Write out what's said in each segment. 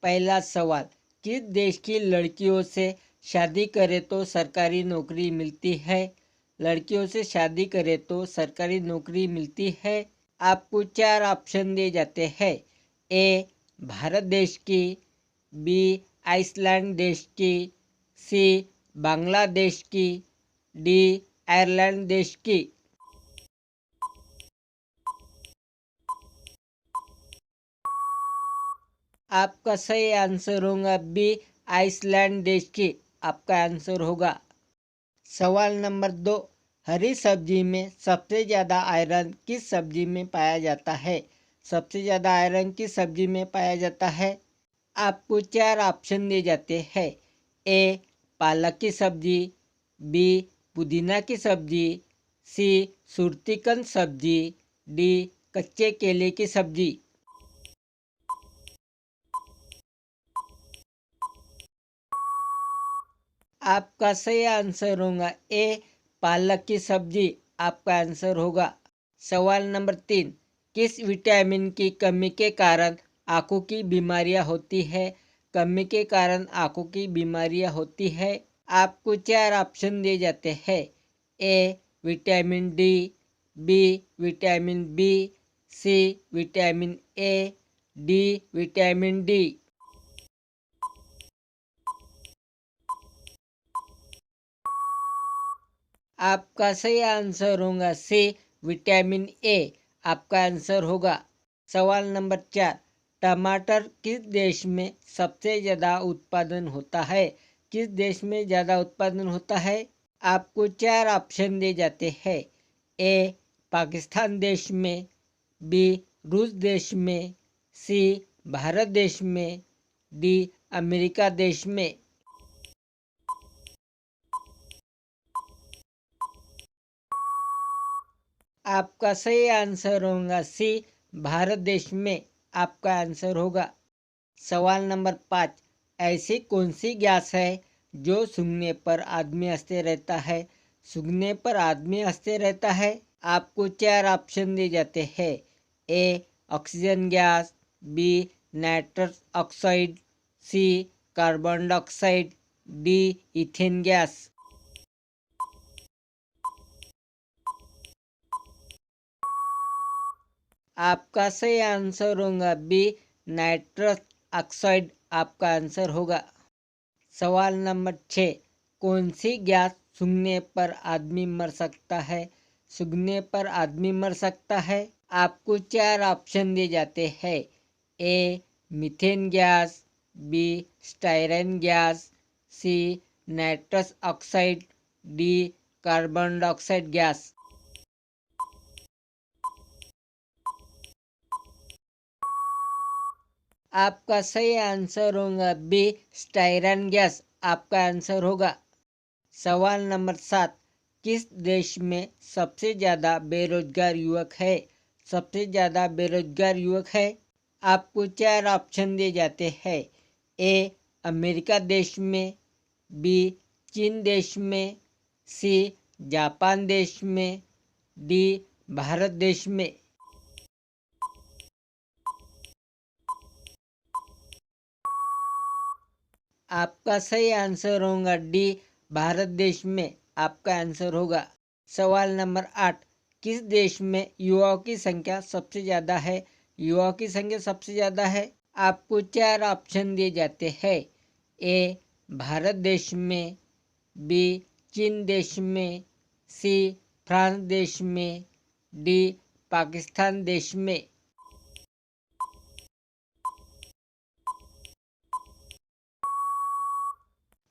पहला सवाल, किस देश की लड़कियों से शादी करे तो सरकारी नौकरी मिलती है? लड़कियों से शादी करे तो सरकारी नौकरी मिलती है। आपको 4 ऑप्शन दिए जाते हैं। ए भारत देश की, बी आइसलैंड देश की, सी बांग्लादेश की, डी आयरलैंड देश की। आपका सही आंसर होगा बी आइसलैंड देश की। आपका आंसर होगा। सवाल नंबर 2, हरी सब्जी में सबसे ज़्यादा आयरन किस सब्जी में पाया जाता है? सबसे ज़्यादा आयरन किस सब्जी में पाया जाता है? आपको 4 ऑप्शन दिए जाते हैं। ए पालक की सब्जी, बी पुदीना की सब्जी, सी सुरतीकंद सब्जी, डी कच्चे केले की सब्जी। आपका सही आंसर होगा ए पालक की सब्जी। आपका आंसर होगा। सवाल नंबर 3, किस विटामिन की कमी के कारण आंखों की बीमारियां होती है? कमी के कारण आंखों की बीमारियां होती है। आपको 4 ऑप्शन दिए जाते हैं। A vitamin D, B vitamin B, C vitamin A, D vitamin D. आपका सही आंसर होगा सी विटामिन ए। आपका आंसर होगा। सवाल नंबर 4, टमाटर किस देश में सबसे ज़्यादा उत्पादन होता है? किस देश में ज़्यादा उत्पादन होता है? आपको 4 ऑप्शन दिए जाते हैं। ए पाकिस्तान देश में, बी रूस देश में, सी भारत देश में, डी अमेरिका देश में। आपका सही आंसर होगा सी भारत देश में। आपका आंसर होगा। सवाल नंबर 5, ऐसी कौन सी गैस है जो सूंघने पर आदमी हंसते रहता है? सूंघने पर आदमी हंसते रहता है। आपको 4 ऑप्शन दिए जाते हैं। A oxygen gas, B nitrous oxide, C carbon dioxide, D ethane gas. आपका सही आंसर होगा बी नाइट्रस ऑक्साइड। आपका आंसर होगा। सवाल नंबर 6, कौन सी गैस सूंघने पर आदमी मर सकता है? सूंघने पर आदमी मर सकता है। आपको 4 ऑप्शन दिए जाते हैं। A methane gas, B styrene gas, C nitrous oxide, D carbon dioxide gas. आपका सही आंसर होगा बी स्टायरन गैस। आपका आंसर होगा। सवाल नंबर 7, किस देश में सबसे ज़्यादा बेरोजगार युवक है? सबसे ज़्यादा बेरोजगार युवक है। आपको 4 ऑप्शन दिए जाते हैं। ए अमेरिका देश में, बी चीन देश में, सी जापान देश में, डी भारत देश में। आपका सही आंसर होगा डी भारत देश में। आपका आंसर होगा। सवाल नंबर 8, किस देश में युवाओं की संख्या सबसे ज़्यादा है? युवाओं की संख्या सबसे ज़्यादा है। आपको 4 ऑप्शन दिए जाते हैं। ए भारत देश में, बी चीन देश में, सी फ्रांस देश में, डी पाकिस्तान देश में।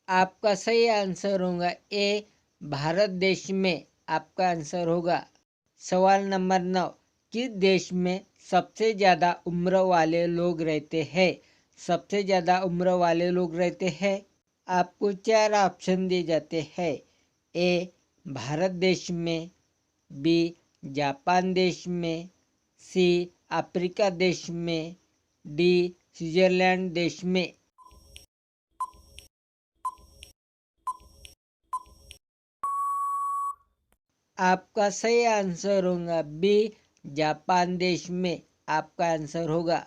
आपका सही आंसर होगा ए भारत देश में। आपका आंसर होगा। सवाल नंबर 9, किस देश में सबसे ज़्यादा उम्र वाले लोग रहते हैं? सबसे ज़्यादा उम्र वाले लोग रहते हैं। आपको 4 ऑप्शन दिए जाते हैं। ए भारत देश में, बी जापान देश में, सी अफ्रीका देश में, डी स्विट्जरलैंड देश में। आपका सही आंसर होगा बी जापान देश में। आपका आंसर होगा।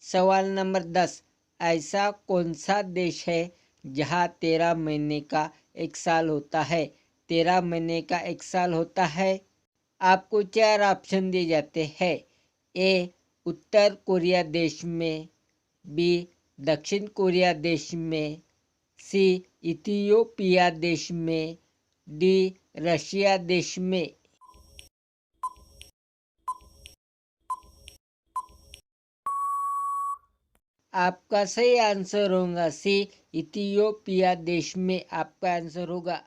सवाल नंबर 10, ऐसा कौन सा देश है जहाँ 13 महीने का एक साल होता है? 13 महीने का एक साल होता है। आपको 4 ऑप्शन दिए जाते हैं। ए उत्तर कोरिया देश में, बी दक्षिण कोरिया देश में, सी इथियोपिया देश में, डी रशिया देश में। आपका सही आंसर होगा सी इथियोपिया देश में आपका आंसर होगा।